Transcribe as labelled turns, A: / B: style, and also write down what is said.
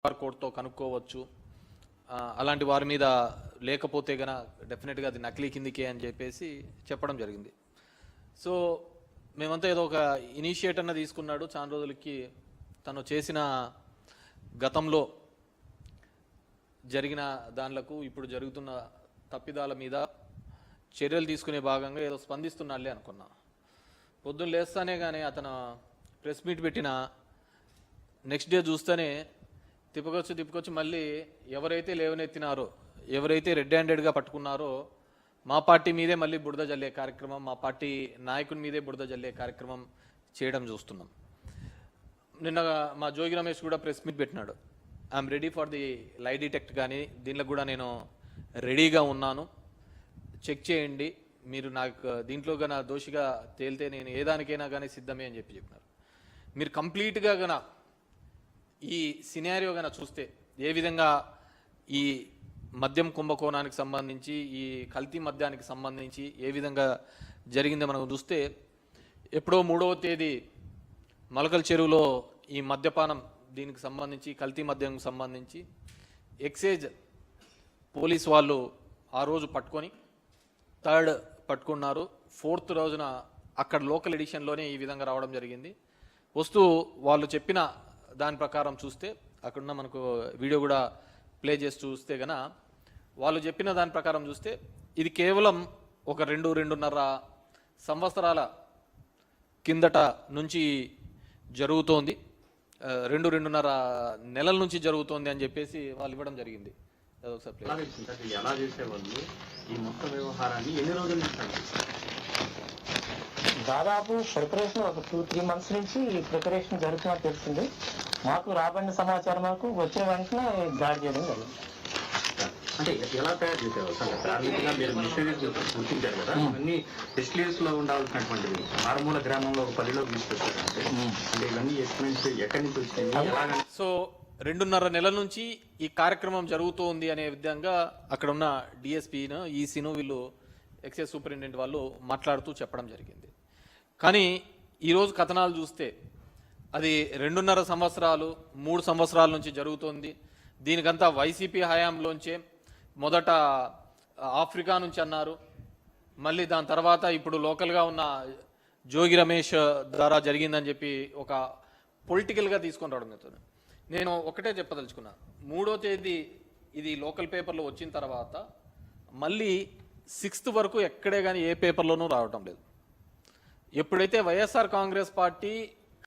A: కోడ్తో కనుక్కోవచ్చు. అలాంటి వారి మీద లేకపోతే గన డెఫినెట్గా అది నకిలీ కిందికే అని చెప్పేసి చెప్పడం జరిగింది. సో మేమంతా ఏదో ఒక ఇనిషియేట్ అన్న తీసుకున్నాడు. చాలా రోజులకి తను చేసిన గతంలో జరిగిన దానిలకు ఇప్పుడు జరుగుతున్న తప్పిదాల మీద చర్యలు తీసుకునే భాగంగా ఏదో స్పందిస్తున్నాళ్ళే అనుకున్నా. పొద్దున్న లేస్తానే కానీ అతను ప్రెస్ మీట్ పెట్టిన నెక్స్ట్ డే చూస్తేనే తిప్పుకొచ్చి మళ్ళీ ఎవరైతే లేవనెత్తినారో, ఎవరైతే రెడ్ హ్యాండెడ్గా పట్టుకున్నారో మా పార్టీ మీదే మళ్ళీ బురద జల్లే కార్యక్రమం, మా పార్టీ నాయకుని మీదే బురద జల్లే కార్యక్రమం చేయడం చూస్తున్నాం. నిన్న మా జోగి రమేష్ కూడా ప్రెస్ మీట్ పెట్టినాడు. ఐఎమ్ రెడీ ఫర్ ది లై డిటెక్ట్, కానీ దీనిలో కూడా నేను రెడీగా ఉన్నాను, చెక్ చేయండి, మీరు నాకు దీంట్లో గన దోషిగా తేలితే నేను ఏ దానికైనా కానీ సిద్ధమే అని చెప్పినారు. మీరు కంప్లీట్గా గన ఈ సినారియో గన చూస్తే ఏ విధంగా ఈ మద్యం కుంభకోణానికి సంబంధించి, ఈ కల్తీ మద్యానికి సంబంధించి ఏ విధంగా జరిగిందో మనం చూస్తే, ఎప్పుడో 3వ తేదీ మలకల్ చెరువులో ఈ మద్యపానం దీనికి సంబంధించి, కల్తీ మద్యంకి సంబంధించి ఎక్సైజ్ పోలీస్ వాళ్ళు ఆ రోజు పట్టుకొని 3rd పట్టుకున్నారు. 4th రోజున అక్కడ లోకల్ ఎడిషన్లోనే ఈ విధంగా రావడం జరిగింది. వస్తూ వాళ్ళు చెప్పిన దాని ప్రకారం చూస్తే, అక్కడున్న మనకు వీడియో కూడా ప్లే చేసి చూస్తే గన వాళ్ళు చెప్పిన దాని ప్రకారం చూస్తే ఇది కేవలం ఒక 2-2.5 సంవత్సరాల కిందట నుంచి జరుగుతోంది, 2-2.5 నెలల నుంచి జరుగుతోంది అని చెప్పేసి వాళ్ళు ఇవ్వడం జరిగింది.
B: ఎలా చేసేవాళ్ళు ఈ మొత్తం వ్యవహారాన్ని ఎన్ని రోజుల నుంచి?
C: దాదాపు ప్రిపరేషన్ ఒక 2-3 మంత్స్ నుంచి ప్రిపరేషన్ జరుగుతున్నట్టు తెలిసింది. మాకు రాబడిన సమాచారం మాకు వచ్చిన వెంటనే దాడి చేయడం జరిగింది.
B: అంటే ఎలా తయారు చేసేవాళ్ళు సార్? ప్రాథమికంగా మీరు మిషనరీస్ గుర్తించారు కదా, అన్ని ఫెసిలిటీస్ లో ఉండాల్సినటువంటివి మారుమూల గ్రామంలో ఒక 10లో తీసుకొచ్చారంటే అంటే ఇవన్నీ ఎక్స్పెరిమెంట్స్ ఎక్కడి నుంచి వచ్చింది?
A: సో 2.5 నెలల నుంచి ఈ కార్యక్రమం జరుగుతోంది అనే విధంగా అక్కడ ఉన్న డిఎస్పీను, ఈసీను, వీళ్ళు ఎక్సైజ్ సూపరింటెండెంట్ వాళ్ళు మాట్లాడుతూ చెప్పడం జరిగింది. కానీ ఈరోజు కథనాలు చూస్తే అది 2.5 సంవత్సరాలు 3 సంవత్సరాల నుంచి జరుగుతోంది. దీనికంతా వైసీపీ హయాంలోంచే మొదట ఆఫ్రికా నుంచి అన్నారు, మళ్ళీ దాని తర్వాత ఇప్పుడు లోకల్గా ఉన్న జోగి రమేష్ ద్వారా జరిగిందని చెప్పి ఒక పొలిటికల్గా తీసుకొని రావడం జరుగుతుంది. నేను ఒకటే చెప్పదలుచుకున్నా, 3వ తేదీ ఇది లోకల్ పేపర్లో వచ్చిన తర్వాత మళ్ళీ 6th వరకు ఎక్కడే కానీ ఏ పేపర్లోనూ రావటం లేదు. ఎప్పుడైతే వైఎస్ఆర్ కాంగ్రెస్ పార్టీ